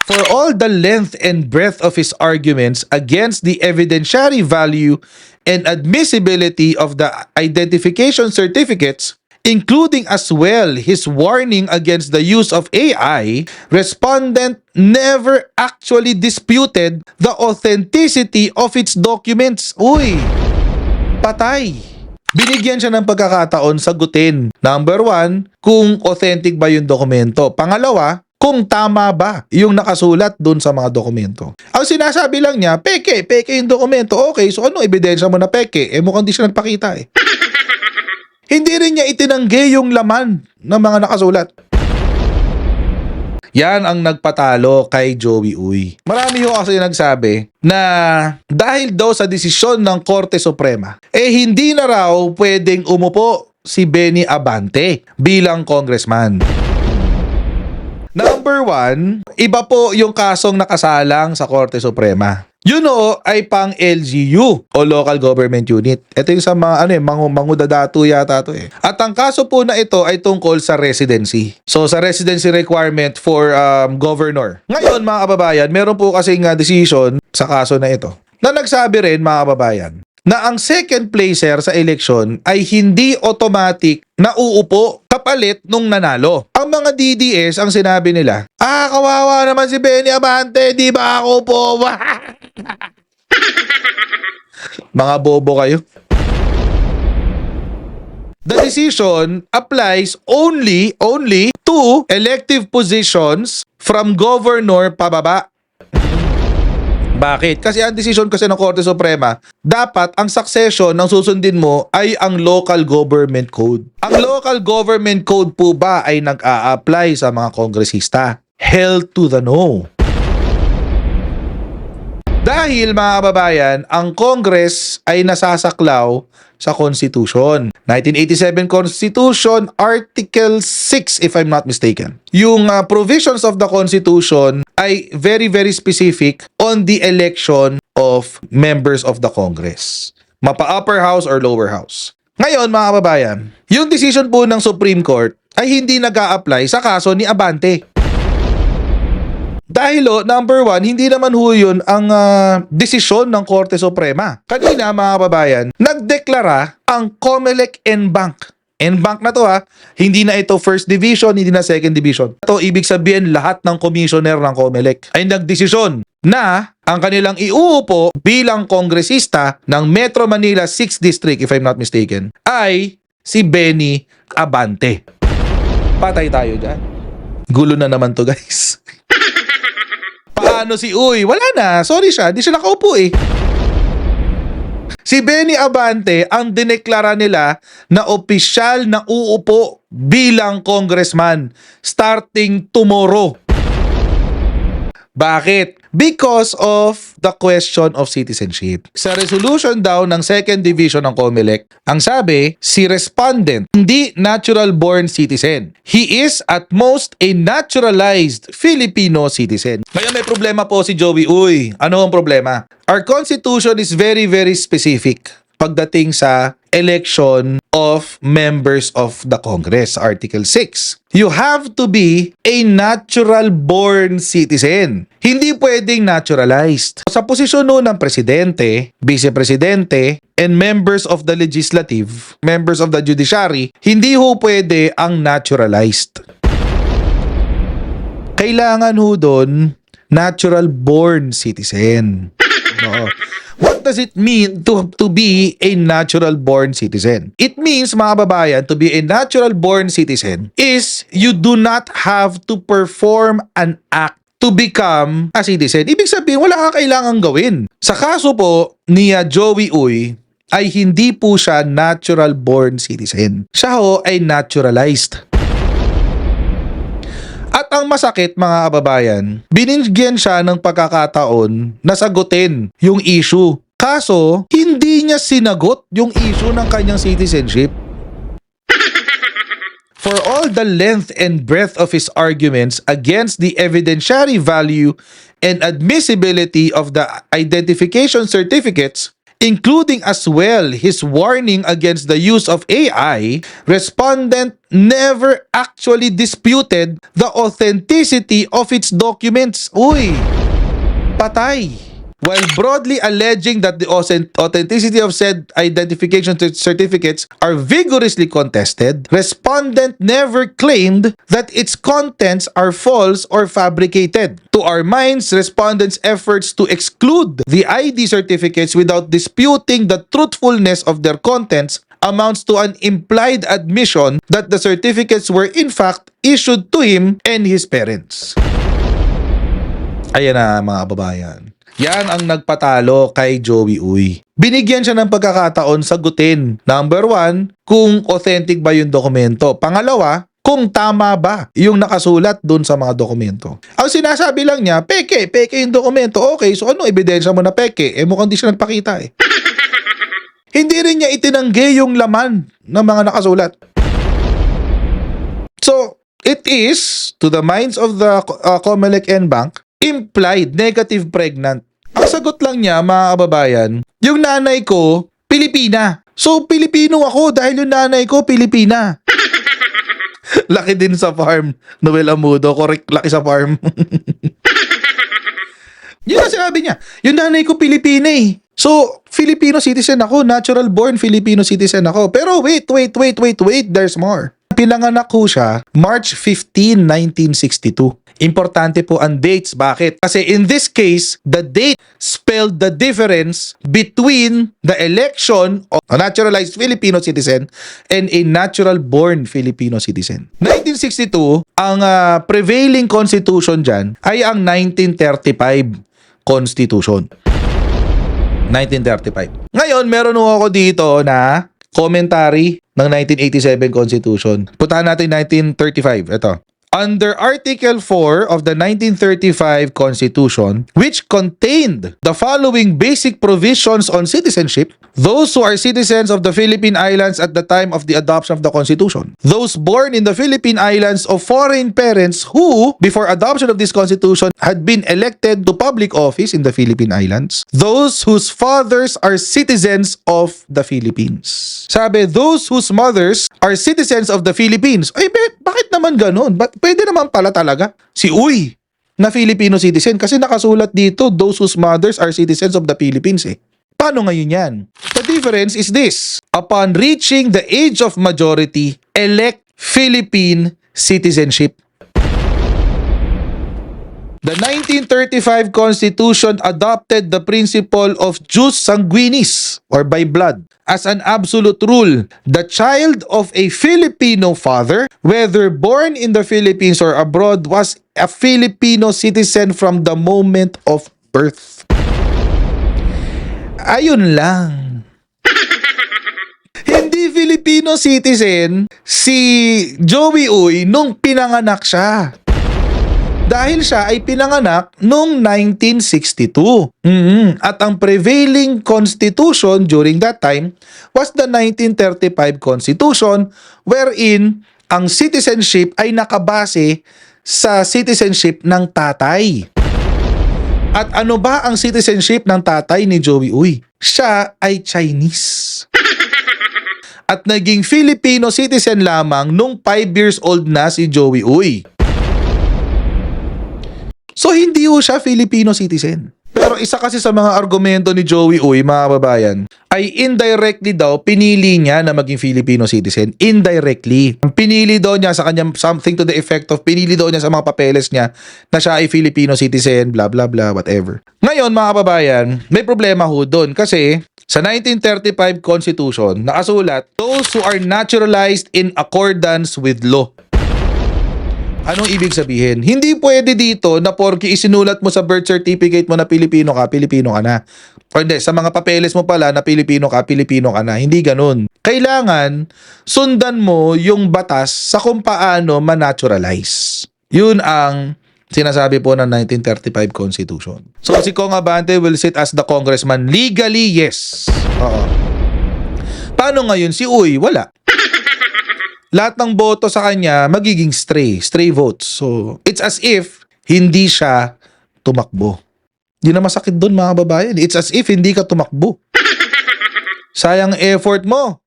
For all the length and breadth of his arguments against the evidentiary value and admissibility of the identification certificates, including as well his warning against the use of AI, respondent never actually disputed the authenticity of its documents. Uy, patay. Binigyan siya ng pagkakataon sagutin. Number 1, kung authentic ba yung dokumento. Pangalawa, kung tama ba yung nakasulat dun sa mga dokumento. Ang sinasabi lang niya, peke yung dokumento. Okay, so ano ebidensya mo na peke? Mukhang di siya nagpakita eh. Hindi rin niya itinanggi yung laman ng mga nakasulat. Yan ang nagpatalo kay Joey Uy. Marami yung kasi nagsabi na dahil daw sa desisyon ng Korte Suprema, hindi na raw pwedeng umupo si Benny Abante bilang congressman. Number 1, iba po yung kasong nakasalang sa Korte Suprema. Yun ay pang LGU o Local Government Unit. Ito yung sa mga mangudadato yata to eh. At ang kaso po na ito ay tungkol sa residency. So sa residency requirement for governor. Ngayon mga kababayan, meron po kasing decision sa kaso na ito na nagsabi rin mga kababayan na ang second placer sa eleksyon ay hindi automatic na uupo kapalit nung nanalo. Ang mga DDS, ang sinabi nila, kawawa naman si Benny Abante, di ba ako po? Mga bobo kayo. The decision applies only to elective positions from governor pababa. Bakit? Kasi ang decision kasi ng Korte Suprema, dapat ang succession ng susundin mo ay ang Local Government Code. Ang Local Government Code po ba ay nag-a-apply sa mga kongresista? Hell to the no. Dahil mga kababayan, ang Congress ay nasasaklaw sa Constitution. 1987 Constitution, Article 6 if I'm not mistaken. Yung provisions of the Constitution ay very specific on the election of members of the Congress. Mapa upper house or lower house. Ngayon mga kababayan, yung decision po ng Supreme Court ay hindi nag-a-apply sa kaso ni Abante. Dahil number 1, hindi naman yun ang desisyon ng Korte Suprema. Kanina mga kababayan, nagdeklara ang COMELEC NBank. NBank na to hindi na ito first division, hindi na second division. Ito ibig sabihin lahat ng commissioner ng COMELEC ay nagdesisyon na ang kanilang iuupo bilang kongresista ng Metro Manila 6th District if I'm not mistaken ay si Benny Abante. Patay tayo dyan. Gulo na naman to guys. Paano si Uy? Wala na. Sorry siya. Di siya nakaupo eh. Si Benny Abante ang dineklara nila na opisyal na uupo bilang congressman starting tomorrow. Bakit? Because of the question of citizenship. Sa resolution daw ng second division ng COMELEC, ang sabi, si respondent hindi natural-born citizen. He is at most a naturalized Filipino citizen. Ngayon may problema po si Joey Uy. Ano ang problema? Our Constitution is very specific pagdating sa election of members of the Congress, Article 6. You have to be a natural-born citizen. Hindi pwedeng naturalized. Sa posisyon ng presidente, vice-presidente, and members of the legislative, members of the judiciary, hindi pwede ang naturalized. Kailangan doon natural-born citizen. No. What does it mean to be a natural-born citizen? It means, mga babayan, to be a natural-born citizen is you do not have to perform an act to become a citizen. Ibig sabihin, wala kang kailangang gawin. Sa kaso po ni Joey Uy, ay hindi po siya natural-born citizen. Siya ay naturalized. At ang masakit mga kababayan, binigyan siya ng pagkakataon na sagutin yung issue. Kaso, hindi niya sinagot yung issue ng kanyang citizenship. For all the length and breadth of his arguments against the evidentiary value and admissibility of the identification certificates, including as well his warning against the use of AI, respondent never actually disputed the authenticity of its documents. Uy, patay. While broadly alleging that the authenticity of said identification certificates are vigorously contested, respondent never claimed that its contents are false or fabricated. To our minds, respondent's efforts to exclude the ID certificates without disputing the truthfulness of their contents amounts to an implied admission that the certificates were in fact issued to him and his parents. Ayan na mga kababayan. Yan ang nagpatalo kay Joey Uy. Binigyan siya ng pagkakataon sagutin. Number 1, kung authentic ba yung dokumento. Pangalawa, kung tama ba yung nakasulat dun sa mga dokumento. Ang sinasabi lang niya, peke yung dokumento. Okay, so ano ebidensya mo na peke? Mukhang di siya nagpakita eh. Hindi rin niya itinanggi yung laman ng mga nakasulat. So, it is, to the minds of the Comelec and Bank, implied negative pregnant. Ang sagot lang niya, mga kababayan, yung nanay ko, Pilipina. So, Pilipino ako dahil yung nanay ko, Pilipina. Laki din sa farm. Noel Amudo, correct, laki sa farm. Yun ang sinabi niya. Yung nanay ko, Pilipina eh. So, Filipino citizen ako, natural born Filipino citizen ako. Pero wait, there's more. Pinanganak ko siya March 15, 1962. Importante po ang dates. Bakit? Kasi in this case, the date spelled the difference between the election of a naturalized Filipino citizen and a natural-born Filipino citizen. 1962, ang prevailing constitution dyan ay ang 1935 Constitution. 1935. Ngayon, meron ako dito na commentary ng 1987 Constitution. Puntahan natin 1935. Ito. Under Article 4 of the 1935 Constitution, which contained the following basic provisions on citizenship, those who are citizens of the Philippine Islands at the time of the adoption of the Constitution, those born in the Philippine Islands of foreign parents who, before adoption of this Constitution, had been elected to public office in the Philippine Islands, those whose fathers are citizens of the Philippines. Sabi, those whose mothers are citizens of the Philippines. Ay, bakit naman ganun? Pwede naman pala talaga. Si Uy, na Filipino citizen, kasi nakasulat dito, those whose mothers are citizens of the Philippines eh. Paano ngayon yan? The difference is this. Upon reaching the age of majority, elect Philippine citizenship. The 1935 Constitution adopted the principle of jus sanguinis, or by blood, as an absolute rule. The child of a Filipino father, whether born in the Philippines or abroad, was a Filipino citizen from the moment of birth. Ayun lang. Hindi Filipino citizen si Joey Uy nung pinanganak siya. Dahil siya ay pinanganak noong 1962. At ang prevailing constitution during that time was the 1935 Constitution, wherein ang citizenship ay nakabase sa citizenship ng tatay. At ano ba ang citizenship ng tatay ni Joey Uy? Siya ay Chinese. At naging Filipino citizen lamang nung 5 years old na si Joey Uy. So, hindi ho siya Filipino citizen. Pero isa kasi sa mga argumento ni Joey Uy, mga babayan, ay indirectly daw, pinili niya na maging Filipino citizen. Indirectly. Pinili daw niya sa kanyang something to the effect of, pinili daw niya sa mga papeles niya na siya ay Filipino citizen, blah, blah, blah, whatever. Ngayon, mga kababayan, may problema ho doon kasi sa 1935 Constitution, nakasulat, those who are naturalized in accordance with law. Anong ibig sabihin? Hindi pwede dito na porke isinulat mo sa birth certificate mo na Pilipino ka na. O hindi, sa mga papeles mo pala na Pilipino ka na. Hindi ganun. Kailangan sundan mo yung batas sa kung paano ma-naturalize. Yun ang sinasabi po ng 1935 Constitution. So si Kong Abante will sit as the congressman. Legally, yes. Oo. Paano ngayon si Uy? Wala. Lahat ng boto sa kanya magiging stray votes. So, it's as if hindi siya tumakbo. Yun na masakit doon, mga babayan. It's as if hindi ka tumakbo. Sayang effort mo.